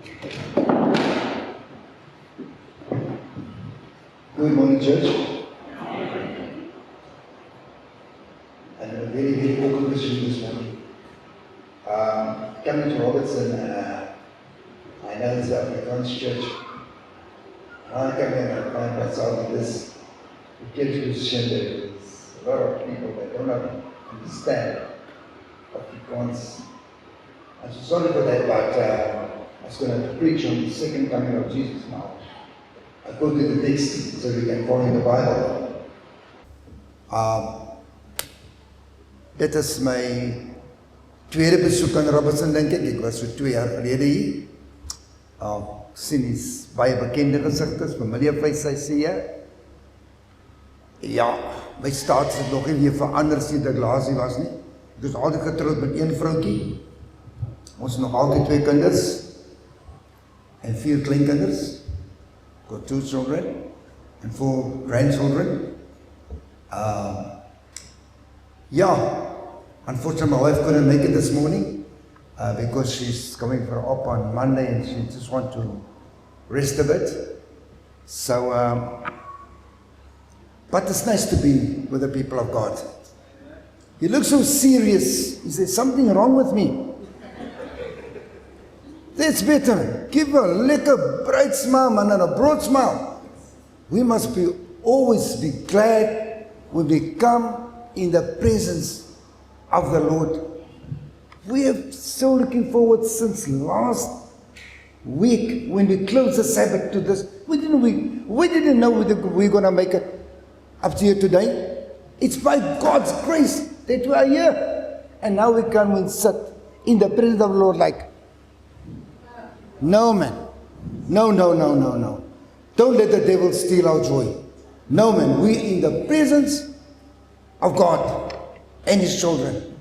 Good morning, church. And a very, very awkward question this morning. Coming to Robertson, I know it's the Afrikaans church. I come here and I find myself in this guilty position that there's a lot of people that don't understand Afrikaans. I'm so sorry for that, but I was going to preach on the second coming of Jesus now. I go to the text so we can follow in the Bible. Dit is my tweede besoek aan Robertson, dink ek. Ek was so 2 jaar gelede hier. Sien is baie bekende gesigtes, familie face hy sê. Ja, my staats het nog nie weer verander sinds ek laasie was nie. Ek is altyd getroud met een vroukie. Ons nog altyd 2 kinders en 4 kleinkinders. Got 2 children and 4 grandchildren. Unfortunately my wife couldn't make it this morning because she's coming for op on Monday and she just wants to rest a bit. So, but it's nice to be with the people of God. You look so serious. Is there something wrong with me? That's better. Give a lekker bright smile man, and a broad smile. We must always be glad when we come in the presence of the Lord. We are so looking forward since last week when we closed the Sabbath to this. We didn't know we were going to make it up to here today. It's by God's grace that we are here. And now we come and sit in the presence of the Lord like, no man, no. Don't let the devil steal our joy. No man, we in the presence of God and His children.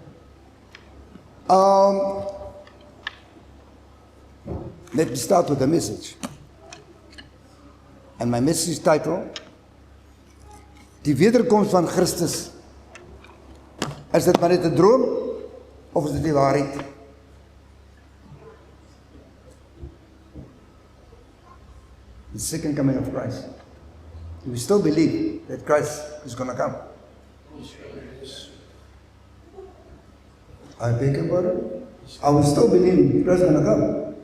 Let me start with the message. And my message title, Die wederkomst van Christus. Is dit maar net 'n droom of is dit die waarheid? The second coming of Christ. Do we still believe that Christ is going to come? I beg your pardon? Are we still believing Christ is going to come?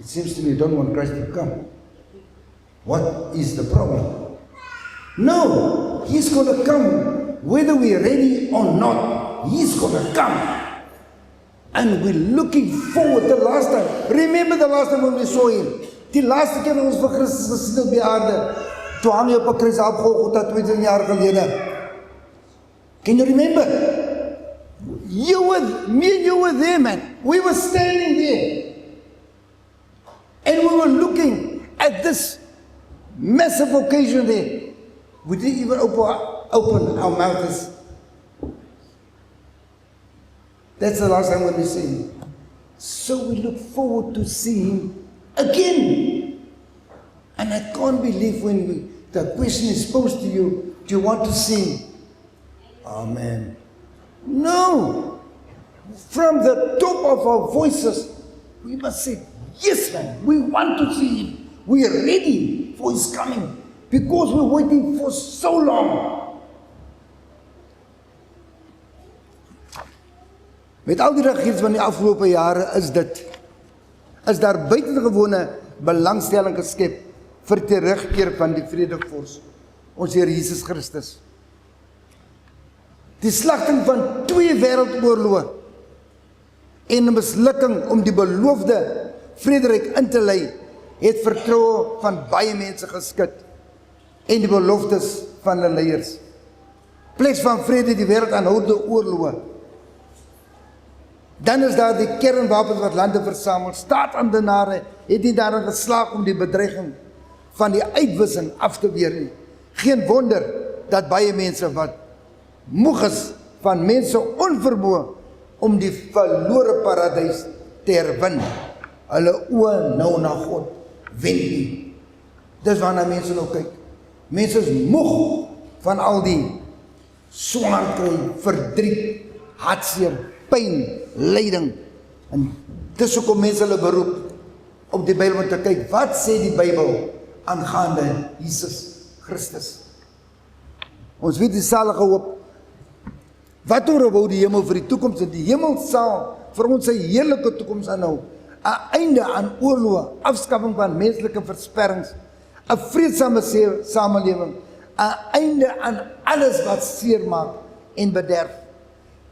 It seems to me you don't want Christ to come. What is the problem? No, He's going to come whether we're ready or not. He's going to come. And we're looking forward the last time. Remember the last time when we saw Him? Die laaste keer ons vir Christus gesien het op die aarde. Toe hang hy op 'n kruis op Golgotha 2000 jaar gelede. Can you remember? Me and you were there, man. We were standing there. And we were looking at this massive occasion there. We didn't even open our mouths. That's the last time when we see Him. So we look forward to seeing Him again. And I can't believe when the question is posed to you, do you want to see Him? Amen. No. From the top of our voices, we must say, yes, man, we want to see Him. We are ready for His coming because we're waiting for so long. Met al die regerings van die afgelope jare is daar buitengewone belangstelling geskep vir terugkeer van die vredevors, ons Here Jesus Christus. Die slagting van 2 wêreldoorloë en 'n mislukking om die beloofde vrederyk in te lei, het vertroue van baie mense geskit en die beloftes van hulle leiers. Pleks van vrede die wêreld aanhoudende oorloë. Dan is daar die kernwapens wat lande versamel. Staatsamptenare het nie daarin geslaag om die bedreiging van die uitwissing af te weer nie. Geen wonder dat baie mense wat moeg is van mense onvermoë om die verlore paradys te herwin, hulle oë nou na God wend nie. Dis waarna mense nou kyk. Mense is moeg van al die swaar kry, verdriet, hartseer, pyn, lyding En dis hoekom mense hulle beroep op die Bybel om te kyk, wat sê die Bybel aangaande Jesus Christus? Ons weet die salige hoop. Wat oor die hemel vir die toekoms? Die hemel sal vir ons sy heerlike toekoms aanhou. 'n einde aan oorloë, afskaffing van menslike versperrings, 'n vreedsame samelewing, 'n einde aan alles wat seermaak en bederf,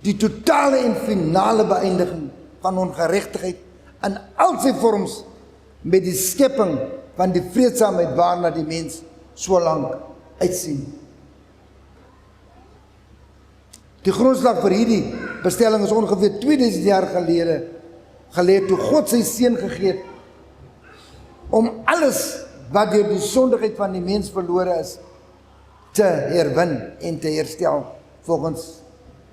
die totale en finale beëindiging van ongeregtigheid in al sy vorms, met die skepping van die vreedsaamheid waarna die mens so lank uitsien. Die grondslag vir hierdie bestelling is ongeveer 2000 jaar gelede gelê, toe God sy seun gegee het om alles wat deur die sondigheid van die mens verlore is te herwin en te herstel, volgens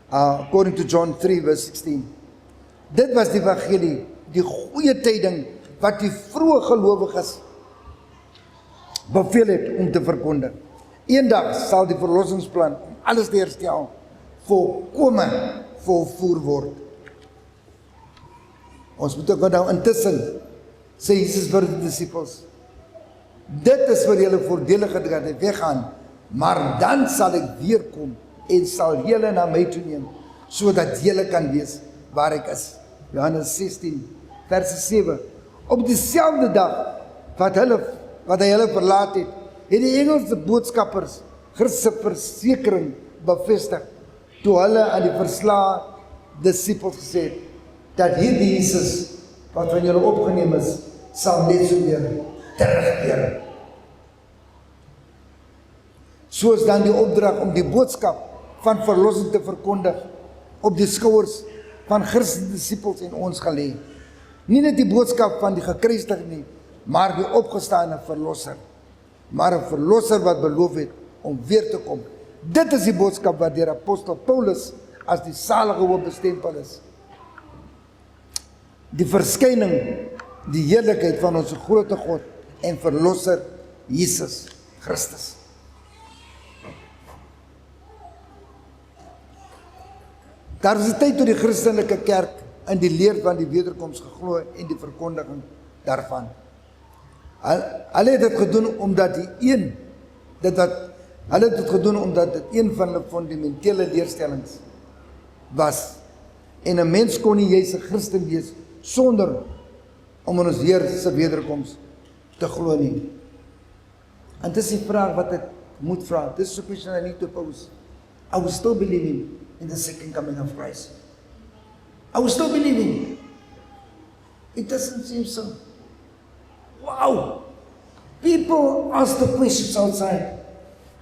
according to John 3 verse 16. Dit was die evangelie, die goeie tyding wat die vroeë gelowiges beveel het om te verkondig. Eendag sal die verlossingsplan om alles te herstel volkome volvoer word. Ons moet ook nou intussen, sê Jesus vir die disippels, dit is vir julle voordelige dat ek weggaan, maar dan sal ek weer kom en sal julle na my toe neem, sodat julle kan wees waar ek is. Johannes 16 vers 7. Op dieselfde dag wat hy hulle verlaat het, het die Engelse boodskappers Christus se versekering bevestig, toe hulle aan die verslae disippels gesê het, dat hierdie Jesus wat van julle opgeneem is, sal net so weer terugkeer. Soos dan die opdrag om die boodskap van verlossing te verkondig op die skouers van Christus disippels en ons gelê. Nie net die boodskap van die gekruisigde nie, maar die opgestane verlosser. Maar 'n verlosser wat beloof het om weer te kom. Dit is die boodskap wat deur apostel Paulus as die salige hoop bestempel is. Die verskyning, die heerlikheid van ons grote God en verlosser Jesus Christus. Daar is 'n tyd toe die Christelike kerk in die leer van die wederkoms geglo en die verkondiging daarvan. Hulle het dit gedoen omdat dit een van hulle fundamentele leerstellings was. En 'n mens kon nie juis 'n Christen wees sonder om in ons Heer se wederkoms te glo nie. En dis die vraag wat ek moet vra. This is a question I need to pose. I was still believing in the second coming of Christ. I was still believing. It doesn't seem so. Wow! People ask the questions outside.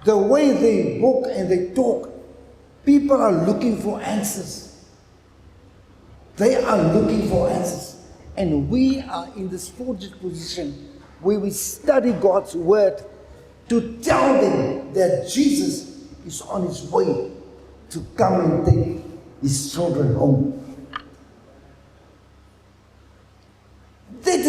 The way they walk and they talk, people are looking for answers. They are looking for answers. And we are in this fortunate position where we study God's word to tell them that Jesus is on his way to come and take his children home. That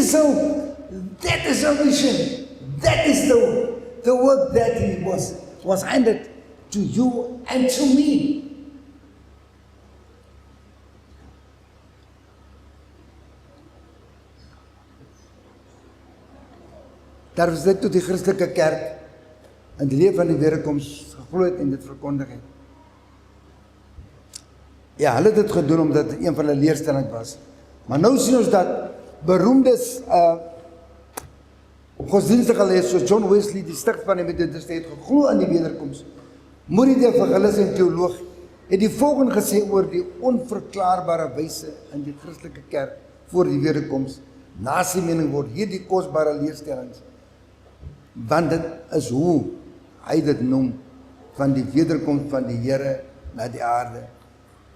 is our mission. That is the work that he was handed to you and to me. Daar was dit toe die Christelike kerk in die lewe van die wederkoms geglo het en dit verkondig het. Ja, hulle het dit gedoen omdat dit een van hulle leerstellings was. Maar nou sien ons dat beroemdes godsdienstige leiers soos John Wesley, die stigter van die Methodiste, het geglo aan die wederkoms. Moody die evangelis en teoloog het die volgende gesê oor die onverklaarbare wyse in die Christelike kerk voor die wederkoms. Na sy mening word hierdie kosbare leerstellings, want dit is hoe hy dit noem, van die wederkoms van die Here na die aarde,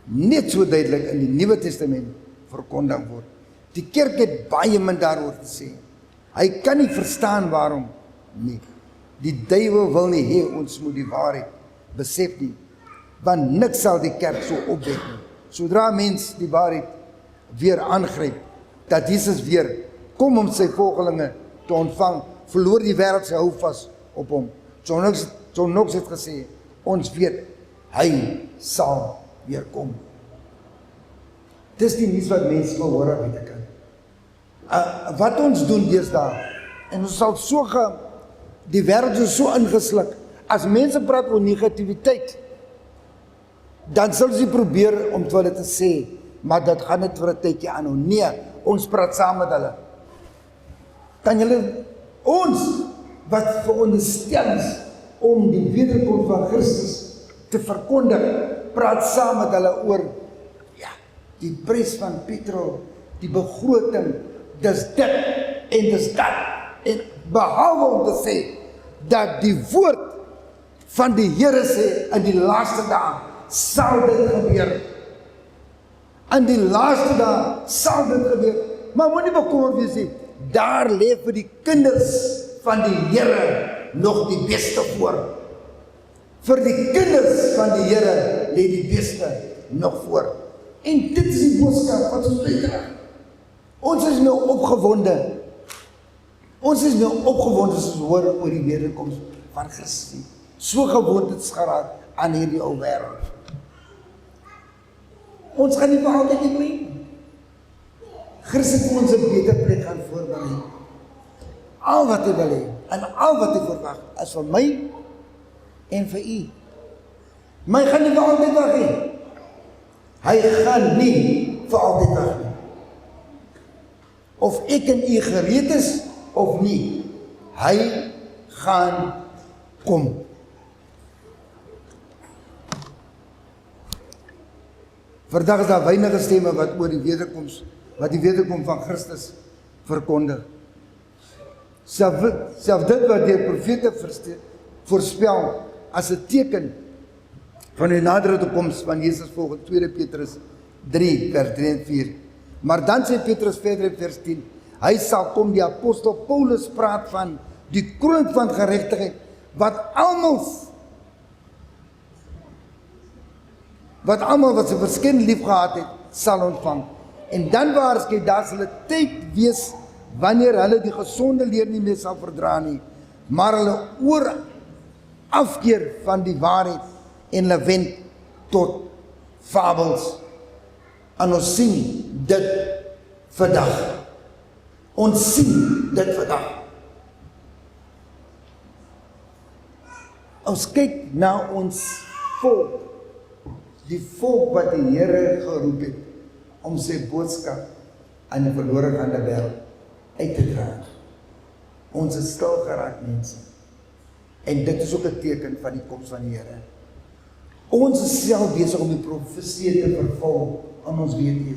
net so duidelik in die Nuwe Testament verkondig word. Die kerk het baie min daaroor te sê. Hy kan nie verstaan waarom nie. Die duiwel wil nie hê ons moet die waarheid besef nie, want niks sal die kerk so opwek nie. Sodra mens die waarheid weer aangryp, dat Jesus weer kom om sy volgelinge te ontvang, verloor die wêreld sy houvas op hom. John Knox het gesê, ons weet, hy sal weer kom. Dis die nuus wat mense wil hoor aan die kant. Wat ons doen deesdae, en ons sal die wêreld is so ingesluk, as mense praat oor negativiteit, dan sal sy probeer om vir hulle te sê, maar dit gaan net vir 'n tydjie aanhou. Nee, ons praat saam met hulle. Kan julle, ons, wat veronderstel is, om die wederkoms van Christus te verkondig, praat saam met hulle oor, ja, die prys van petrol, die begroting, dis dit, en dis dat, en behalwe om te sê, dat die woord van die Here sê, in die laaste dae, sal dit gebeur. In die laaste dae, sal dit gebeur. Maar moenie bekommerd wees nie, daar lê vir die kinders van die Here nog die beste voor. Vir die kinders van die Here lê die beste nog voor. En dit is die boodskap wat ons uitdra. Ons is nou opgewonde. Ons is nou opgewonde as ons hoor oor die wederkoms van Christus. So gewond het geraak aan hierdie ou wêreld. Ons gaan nie vir altyd nie bly. Christus het ons 'n beter plek gaan voorberei. Al wat hy wil hê, en al wat hy verwag, is vir my en vir u. My gaan nie vir altyd weg nie. Hy gaan nie vir altyd weg nie. Of ek en u gereed is, of nie, hy gaan kom. Vandag is daar weinige stemme wat oor die wederkoms van Christus verkondig. Self dit wat deur profete voorspel as 'n teken van die naderende koms van Jesus volgens 2 Petrus 3 vers 3 en 4. Maar dan sê Petrus verder in vers 10, hy sal kom, die apostel Paulus praat van die kroon van geregtigheid wat almal wat sy verskyn lief gehad het, sal ontvang. En dan waarskynlik daar sal 'n tyd wees wanneer hulle die gesonde leer nie meer sal verdra nie, maar hulle afkeer van die waarheid en hulle wend tot fabels. En ons sien dit vandag. Ons sien dit vandag. Ons kyk na ons volk, die volk wat die Here geroep het om sy boodskap aan die verlore gaande wêreld uit te dra. Ons is stil geraak mense. En dit is ook 'n teken van die koms van die Here. Ons is self besig om die profesie te vervul aan ons weet nie.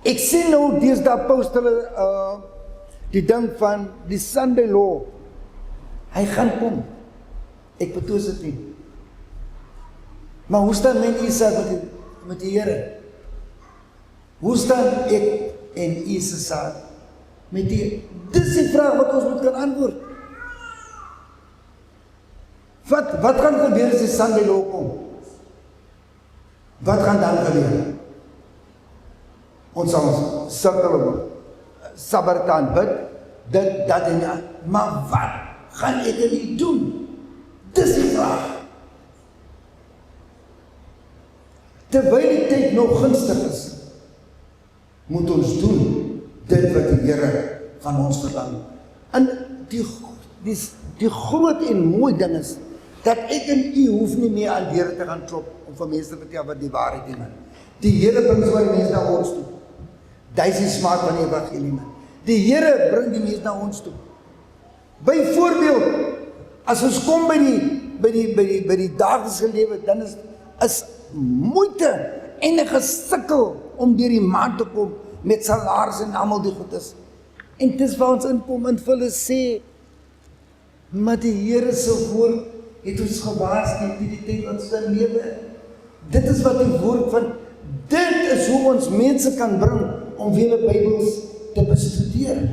Ek sien nou deesdae post hulle die ding van die Sunday Law. Hy gaan kom. Ek betoos dit nie. Maar hoe staan men Isak met die Here? Hoe staan ek en Isak met die? Dis die vraag wat ons moet kan antwoord. Wat gaan gebeur as die Sunday Law kom? Wat gaan dan gebeur? Ons sal sukkel Sabbataan bid, dit, dat en ja. Maar wat gaan ek er nie doen? Dis die vraag. Terwyl die tyd nog gunstig is, moet ons doen dit wat die Here van ons verlang. En die groot en mooi ding is, dat ek en u hoef nie meer aan deure te gaan klop, om vir mense te vertel wat die waarheid is. Die Here bring so die mense na ons toe. Dit is die smaak van die evangelie. Die Here bring die mense na ons toe. Byvoorbeeld, as ons kom by die daaglikse lewe, dan is moeite en 'n gesukkel om deur die maand te kom met salaris en almal die goed is. En dis waar ons inkom en vir hulle sê, maar die Here se woord het ons gewaarsku teen die tyd wat ons in lewe. Dit is wat die woord van, dit is hoe ons mense kan bring om weer die Bybels te bestudeer.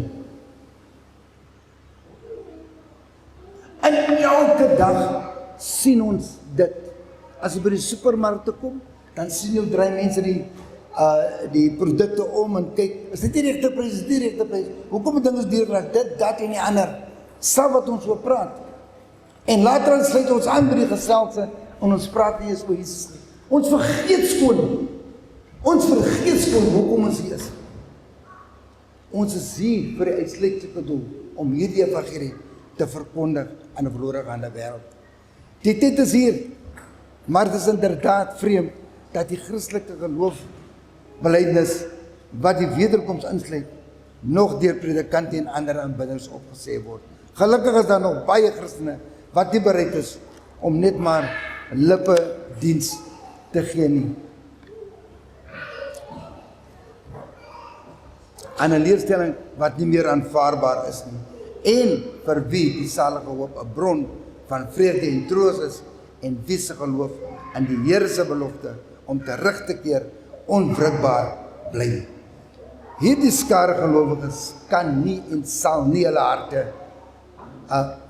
En elke dag sien ons dit. As jy by die supermarkte kom, dan sien jy draai mense die produkte om en kyk, is dit die regte prys, is die regte prys? Hoekom het dinge duur geraak? Dit, dat en die ander. Sal wat ons wil praat. En later sluit ons aan by die geselse En ons praat nie eens oor Jesus nie. Ons vergeet skoon. Ons vergeet skoon hoekom ons hier is. Ons is hier vir die uitsluitlike doel om hierdie evangelie te verkondig aan 'n verlore gaande wêreld. Die tyd is hier, maar dit is inderdaad vreemd dat die Christelike geloofbelijdenis wat die wederkoms insluit, nog deur predikante en ander aanbidders opgesê word. Gelukkig is daar nog baie Christene wat nie bereid is om net maar lippe diens te gee nie. Aan 'n leerstelling wat nie meer aanvaarbaar is nie. En vir wie die salige hoop 'n bron van vrede en troos is en wie se geloof in die Here se belofte om terug te keer onwrikbaar bly. Hierdie skare gelowiges kan nie en sal nie hulle harte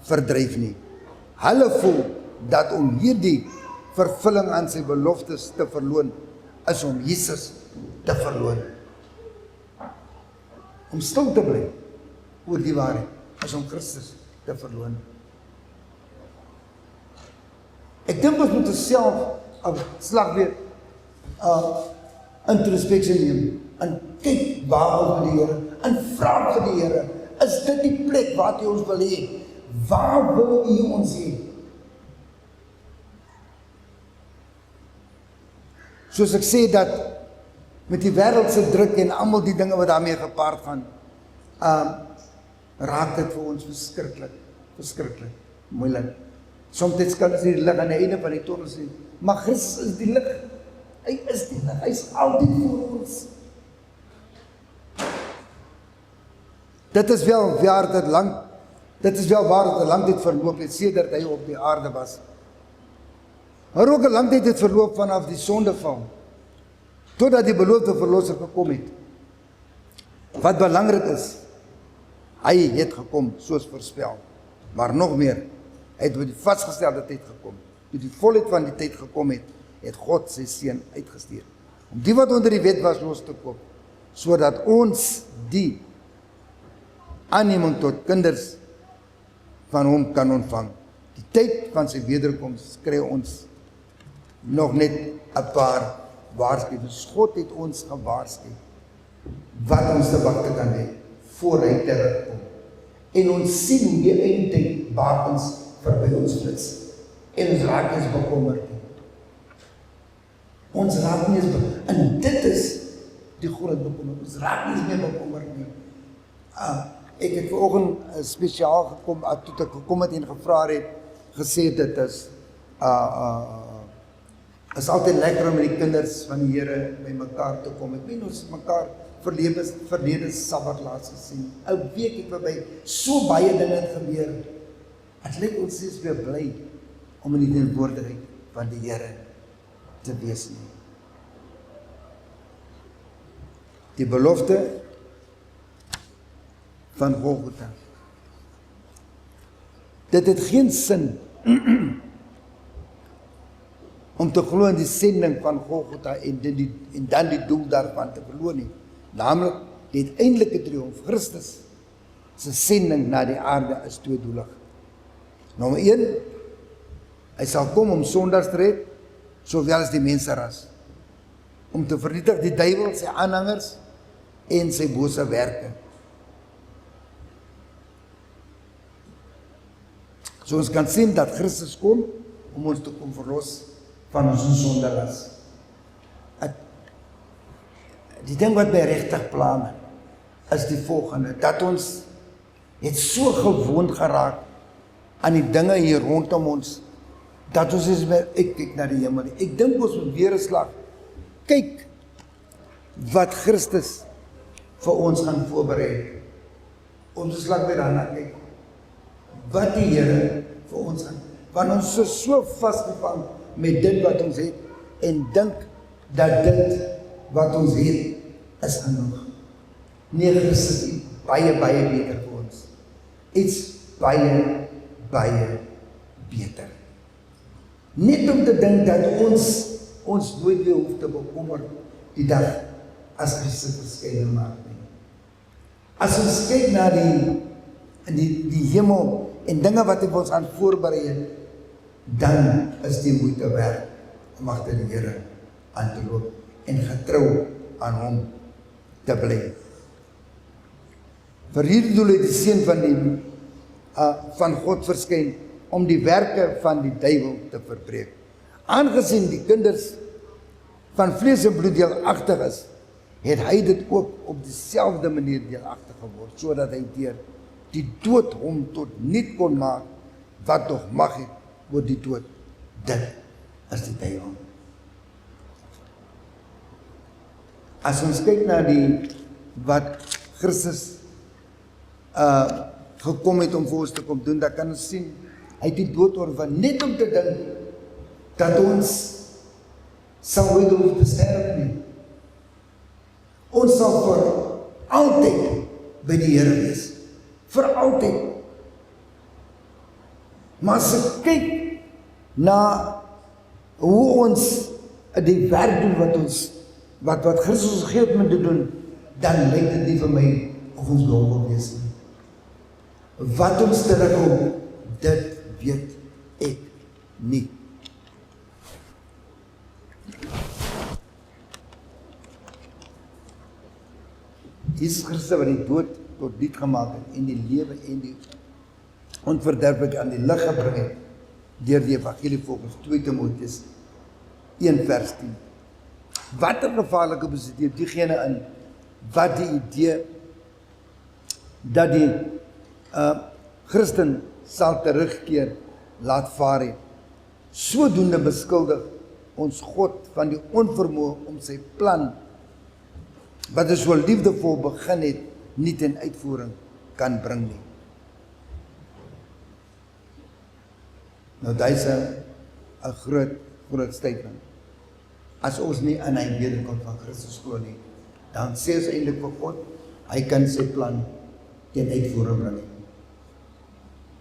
verdryf nie. Hulle voel dat om hierdie vervulling aan sy beloftes te verloon, is om Jesus te verloon. Om stil te bly oor die waarheid, is om Christus te verloon. Ek dink ons moet onsself 'n slag weer introspeksie neem, en kyk waar ons met die Here, en vra vir die Here, is dit die plek waar U ons wil hê? Waar wil U ons hê? Soos ek sê dat met die wêreldse druk en almal die dinge wat daarmee gepaard gaan, raak dit vir ons verskriklik moeilik. Soms kan ons die lig aan die einde van die tunnel sien, maar Christus is die lig. Hy is die lig, hy is altyd voor ons. Dit is wel waar dit lang tyd verloop het sedert hy op die aarde was. Maar ook 'n lang tyd het verloop vanaf die sondeval, totdat die beloofde verlosser gekom het. Wat belangrik is, hy het gekom soos voorspel, maar nog meer, hy het by die vasgestelde tyd gekom. Toe die volheid van die tyd gekom het, het God sy seun uitgestuur, om die wat onder die wet was los te koop, sodat ons die aanneming tot kinders van hom kan ontvang. Die tyd van sy wederkoms kry ons nog net 'n paar waarskuwings. God het ons gewaarsku wat ons te wag te kan hê voor hy terugkom. En ons sien hoe die eindtyd bakens verby ons flits. En ons raak eens bekommerd. Ons raak nie eens bekommerd. En dit is die groot bekommerd. Ons raak nie eens meer bekommerd nie. Ek het vanoggend spesiaal gekom, toe ek gekom het en gevra het, gesê dit is altyd lekker om met die kinders van die Here by mekaar te kom. Ek weet ons mekaar verlede Sabbat laat gesien. 'n week het verby, so baie dinge het gebeur. Het lyk ons is weer bly om in die teenwoordigheid van die Here te wees nie. Die belofte van Golgotha. Dit het geen sin om te glo in die sending van Golgotha en dan die doel daarvan te verloor nie. Namelijk die uiteindelike triomf, Christus se sending na die aarde is tweedoelig. Nommer 1, hy sal kom om sondaars te red, sowel as die menseras, om te vernietig die duiwel, sy aanhangers en sy bose werke. So ons kan sien dat Christus kom om ons te kom verlos van ons sondelas. Die ding wat my regtig pla my, is die volgende, dat ons het so gewoond geraak aan die dinge hier rondom ons, dat ons is meer, ek kyk na die hemel. Ek dink ons moet weer 'n slag kyk wat Christus vir ons gaan voorberei. Ons slag weer daarna kyk wat die Here vir ons gaan, want ons is so vasgevang met dit wat ons het en dink dat dit wat ons het is genoeg. Nee, Christus is baie beter vir ons. Iets baie beter. Net om te dink dat ons nooit weer hoef te bekommer die dag as Christus verskyn maak nie. As ons kyk na die hemel en dinge wat hy ons aan voorberei het, dan is die moeite werd om agter die Here aan te loop en getrou aan hom te bly. Vir hierdie doel het die Seun van God verskyn om die werke van die duiwel te verbreek. Aangesien die kinders van vlees en bloed deelagtig is, het hy dit ook op dieselfde manier deelagtig geword, sodat hy deur die dood hom tot niet kon maak, wat nog mag het oor die dood. Dit is die duiwel. As ons kyk na wat Christus gekom het om vir ons te kom doen, dan kan ons sien, hy het die dood oorwin, net om te dink, dat ons sal nooit hoef te sterf nie. Ons sal vir altyd by die Here wees. Vir altyd. Maar as ek kyk na hoe ons die werk doen wat Christus ons gegee het om te doen, dan lyk dit nie vir my of ons dom wil wees nie. Wat ons terugkom, dit weet ek nie. Jesus Christus wat die dood tot niet gemaak het en die lewe en die onverderflik aan die lig gebring het deur die evangelie volgens 2 Timoteus 1 vers 10. Wat 'n gevaarlike positief diegene in wat die idee dat die Christen sal terugkeer laat vaar het. Sodoende beskuldig ons God van die onvermoë om sy plan wat hy so liefdevol begin het, nie ten uitvoering kan bring nie. Nou, dit is 'n groot statement. As ons nie aan hy wederkoms van Christus glo nie, dan sê ons eintlik vir God, hy kan sy plan ten uitvoering bring.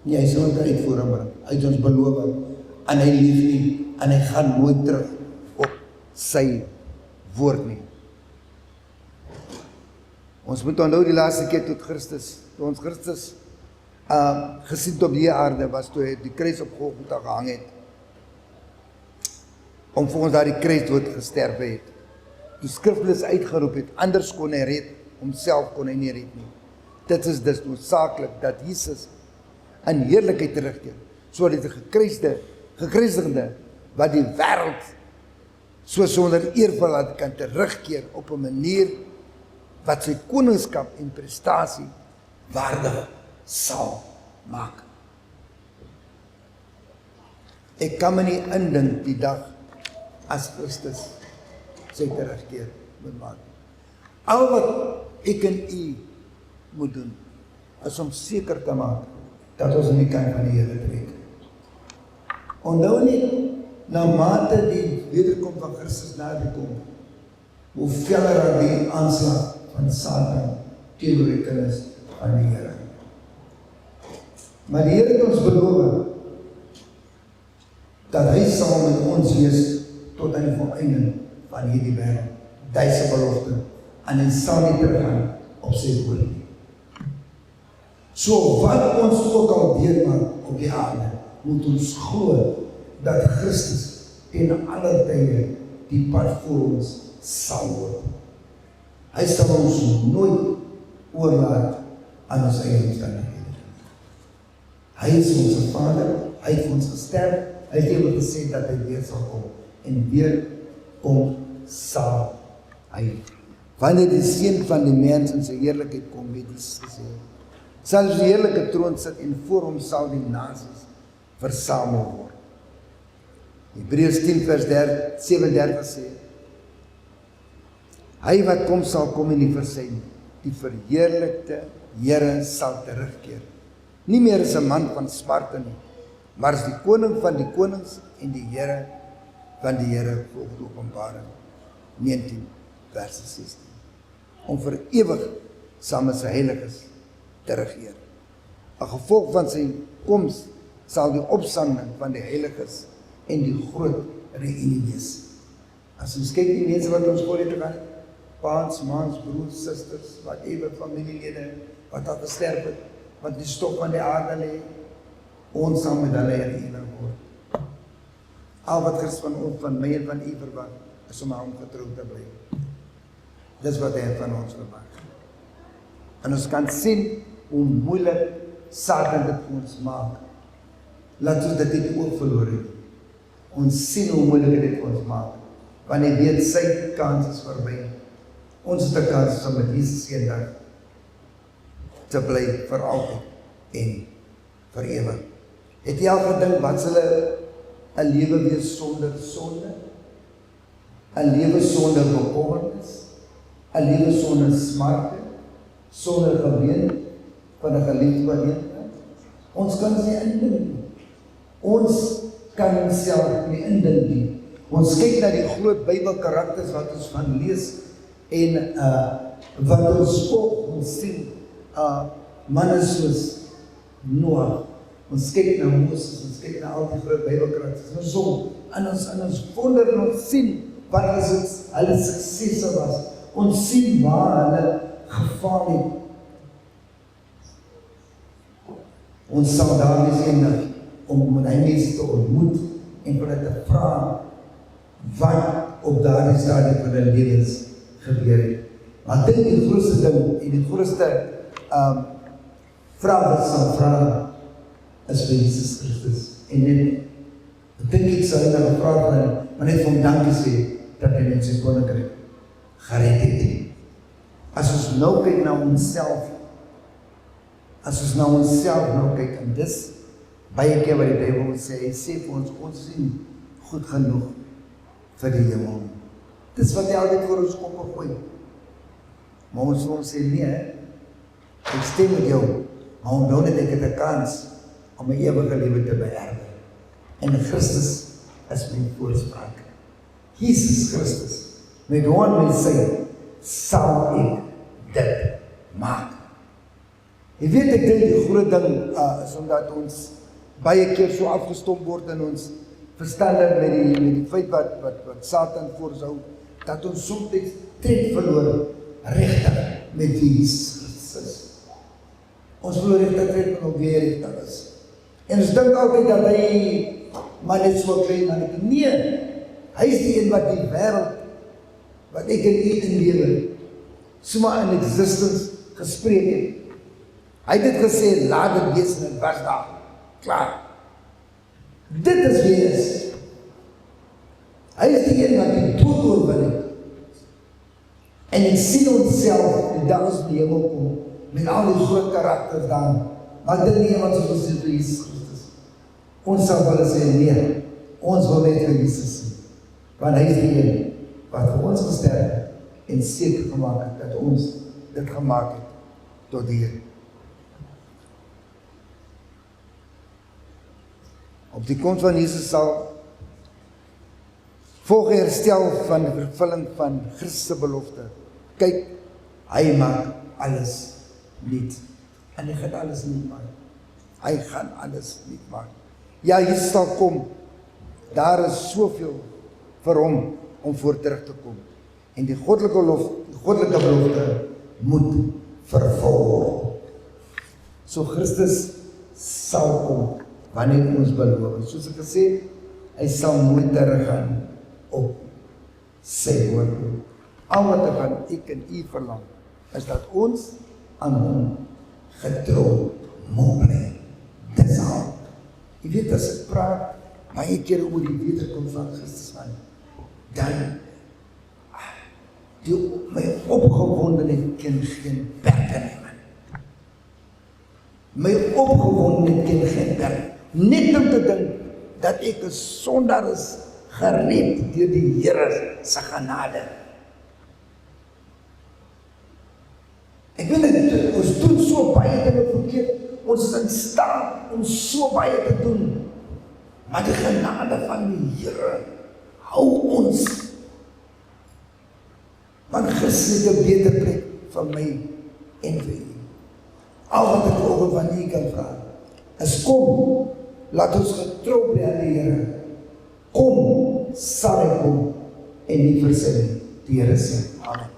Nie, hy sal ten uitvoering bring. Hy het ons beloof, en hy lief nie, en hy gaan nooit terug op sy woord nie. Ons moet onthou die laaste keer toe ons Christus gesien op die aarde was, toe hy die kruis op Golgotha gehang het, om vir ons daar die kruisdood gesterf het. Die skriftelis uitgeroep het, anders kon hy red, homself kon hy nie red nie. Dit is dus noodsaaklik dat Jesus in heerlikheid terugkeer, sodat die gekruisigde wat die wêreld so sonder eervolle kan terugkeer op 'n manier wat sy koningskap en prestasie waardig sal maak. Ek kan my nie indink die dag as Christus sy terugkeer moet maak. Al wat ek en u moet doen, is om seker te maak dat ons in die kant van die Here trek. Onthou nie, na mate die wederkoms van Christus nader kom, hoe veller die aanslag van Satan teenoor die kinders van die Here. Maar die Here het ons beloof dat hy sal met ons wees tot aan die volëinding van hierdie wêreld. Dit is 'n belofte, en hy sal nie teruggaan op sy woord nie. So wat ons ook al deurmaak op die aarde, moet ons glo dat Christus teen alle tye die pad voor ons sal loop. Hy sal ons nooit oorlaat aan ons eie omstandighede. Hy is ons Vader, hy het ons gesterf, hy het eendag gesê dat hy weer sal kom, en weer kom sal hy. Wanneer die Seun van die mens in sy heerlikheid kom, het Jesus gesê, sal die heerlike troon sit en voor hom sal die nasies versamel word. Hebreërs 10 vers 37 sê, hy wat kom sal kom en nie versyn, die verheerlikte Here sal terugkeer. Nie meer as 'n man van smarte nie, maar as die koning van die konings en die Here van die Here, volgens Openbaring 19 vers 16. Om vir ewig saam met sy heiliges te regeer. 'n Gevolg van sy koms sal die opstanding van die heiliges en die groot reunie wees. As ons kyk die mense wat ons voor het gaan, paans, maans, broers, susters, wat ewe familielede, wat al gesterf het, wat die stof van die aarde lê, ons sal met hulle herenig word. Al wat Christus van my en van u verwag, is om hom getrou te bly. Dis wat hy van ons verwag. En ons kan sien hoe moeilik Satan dit vir ons maak. Laat ons dit nie ook verloor het. Ons sien hoe moeilik dit vir ons maak. Want hy weet sy kans is verby. Ons het 'n kans om met Jesus eendag te bly vir altyd en vir ewig. Het jy al gedink wat sal 'n lewe wees sonder sonde? 'n lewe sonder bekommernis? 'n lewe sonder smarte? Sonder geween van 'n geliefde een? Ons kan nie indink nie. Ons kan onsself nie indink nie. Ons kyk na die groot Bybelkarakters wat ons van lees en wat ons volg, ons sien manne soos Noah. Ons kyk na Moses, ons kyk na al die groot Bybelkarakters. Ons wonder en ons sien wat hulle suksesse was. Ons sien waar hulle gefaal het. Ons sal daar wees eendag om met hy mense te ontmoet en vir hulle te vra wat op daardie stadium van hulle lewens gebeur het. Maar dink die grootste ding en die grootste vraag wat sal vra is vir Jesus Christus. En net, dink ek sal hy dan gevra van maar net vir hom dankie sê dat hy net sy koninkryk gered het. As ons nou kyk na onsself, nou kyk, en dis baie keer wat die Bybel sê, hy sê vir ons sien goed genoeg vir die hemel. Dis wat hy altyd vir ons kop gooi. Maar ons sê nee, ek stem met jou, maar onthou net ek het 'n kans om my ewige lewe te beërwe. En Christus is my voorspraak. Jesus Christus, met hom my sê, sal ek dit maak. Jy weet, ek dink die groot ding is omdat ons baie keer so afgestomp word in ons verstande met die feit wat Satan voorhou, dat ons soms tred verloor regtig met Jesus Christus. Ons verloor regtig tred met hom weer regtig is. En ons dink altyd dat hy maar net so klein man. Nee, hy is die een wat die wêreld, wat ek en u in lewe, sommer in existence gespreek het. Hy het dit gesê, laat dit wees en dit was daar. Klaar. Dit is wie hy is. Hy is die een wat die dood oorwin het. En ek sien onsself, die dag as die hemel kom, met al die groot karakters dan, maar dit nie wat ons sê vir Jesus Christus. Ons sal wel sê, nee, ons wil net vir Jesus sien. Want hy is die een wat vir ons gesterf en seker gemaak het, dat ons dit gemaakt het tot die Heer. Op die komst van Jesus sal volg herstel van die vervulling van Christus belofte. Kyk, hy maak alles niet. En hy gaan alles niet maak. Hy gaan alles niet maak. Ja, Jesus sal kom. Daar is soveel vir hom om voor terug te kom. En die goddelike belofte moet vervul word. So Christus sal kom wanneer ons beloof. Soos ek gesê, hy sal nooit teruggaan op sy woord. Al wat ek van ek en u verlang, is dat ons aan hom getrou moet bly. Dis al. Jy weet, as ek praat baie keer oor die wederkoms van Christus van, dan my opgewondenheid ken geen perke nie, man. My opgewondenheid ken geen perke. Net om te dink dat ek 'n sondaar is, gered deur die Here se genade. Ek weet ons doen so baie dinge verkeerd, ons is in staat om so baie te doen, maar die genade van die Here hou ons. Want Christus het 'n beter plek vir my en vir u. Al wat ek oor van u kan vra, is kom, laat ons getrou bly aan die Here. Kom, sal hy kom en nie versyn die Here sê. Amen.